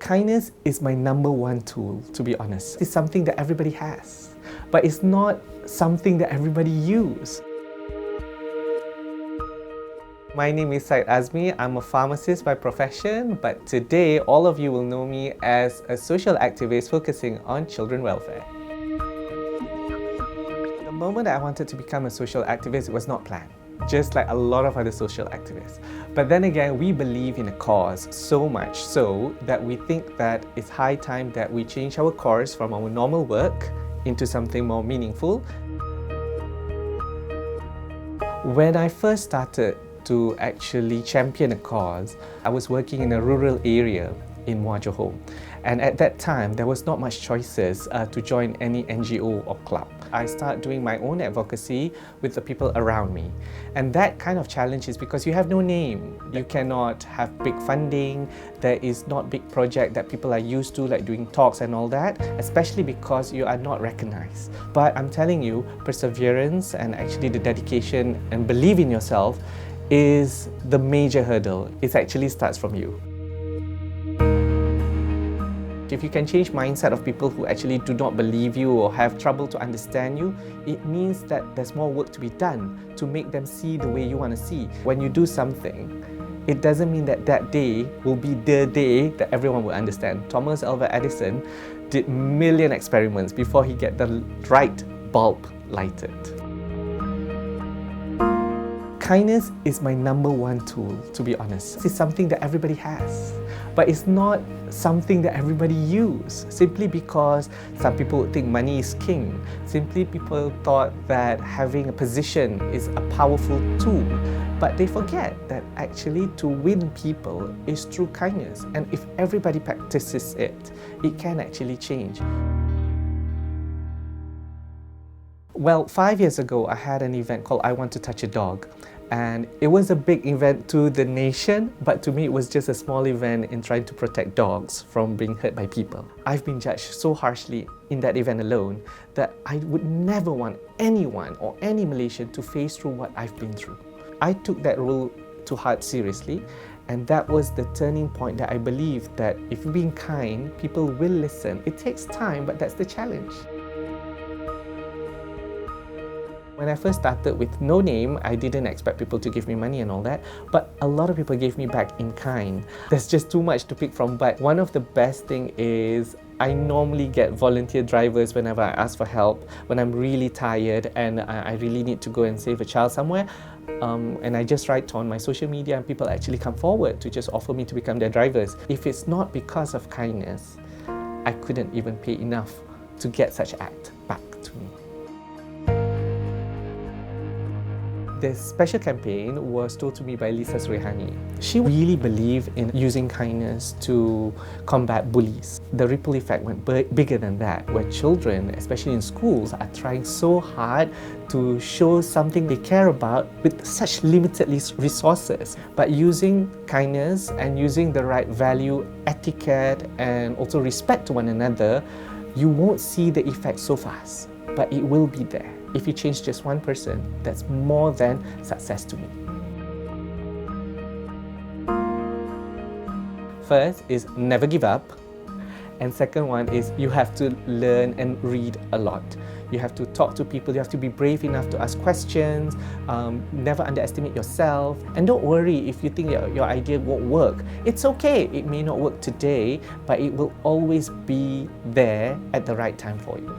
Kindness is my number one tool, to be honest. It's something that everybody has, but it's not something that everybody uses. My name is Syed Azmi. I'm a pharmacist by profession, but today all of you will know me as a social activist focusing on children welfare. The moment I wanted to become a social activist, it was not planned, just like a lot of other social activists. But then again, we believe in a cause so much so that we think that it's high time that we change our course from our normal work into something more meaningful. When I first started to actually champion a cause, I was working in a rural area in Muar Johor. And at that time, there was not much choices to join any NGO or club. I started doing my own advocacy with the people around me. And that kind of challenge is because you have no name. You cannot have big funding. There is not big project that people are used to, like doing talks and all that, especially because you are not recognized. But I'm telling you, perseverance and actually the dedication and believe in yourself is the major hurdle. It actually starts from you. If you can change mindset of people who actually do not believe you or have trouble to understand you, it means that there's more work to be done to make them see the way you want to see. When you do something, it doesn't mean that that day will be the day that everyone will understand. Thomas Alva Edison did million experiments before he get the right bulb lighted. Kindness is my number one tool, to be honest. It's something that everybody has, but it's not something that everybody uses, simply because some people would think money is king. Simply people thought that having a position is a powerful tool, but they forget that actually to win people is through kindness. And if everybody practices it, it can actually change. Well, 5 years ago, I had an event called I Want to Touch a Dog. And it was a big event to the nation, but to me it was just a small event in trying to protect dogs from being hurt by people. I've been judged so harshly in that event alone that I would never want anyone or any Malaysian to face through what I've been through. I took that role to heart seriously, and that was the turning point that I believe that if you're being kind, people will listen. It takes time, but that's the challenge. When I first started with no name, I didn't expect people to give me money and all that, but a lot of people gave me back in kind. There's just too much to pick from, but one of the best thing is I normally get volunteer drivers whenever I ask for help, when I'm really tired and I really need to go and save a child somewhere. And I just write on my social media and people actually come forward to just offer me to become their drivers. If it's not because of kindness, I couldn't even pay enough to get such act back to me. This special campaign was told to me by Lisa Srihani. She really believed in using kindness to combat bullies. The ripple effect went bigger than that, where children, especially in schools, are trying so hard to show something they care about with such limited resources. But using kindness and using the right value, etiquette, and also respect to one another, you won't see the effect so fast, but it will be there. If you change just one person, that's more than success to me. First is never give up. And second one is you have to learn and read a lot. You have to talk to people, you have to be brave enough to ask questions, never underestimate yourself. And don't worry if you think your idea won't work. It's okay, it may not work today, but it will always be there at the right time for you.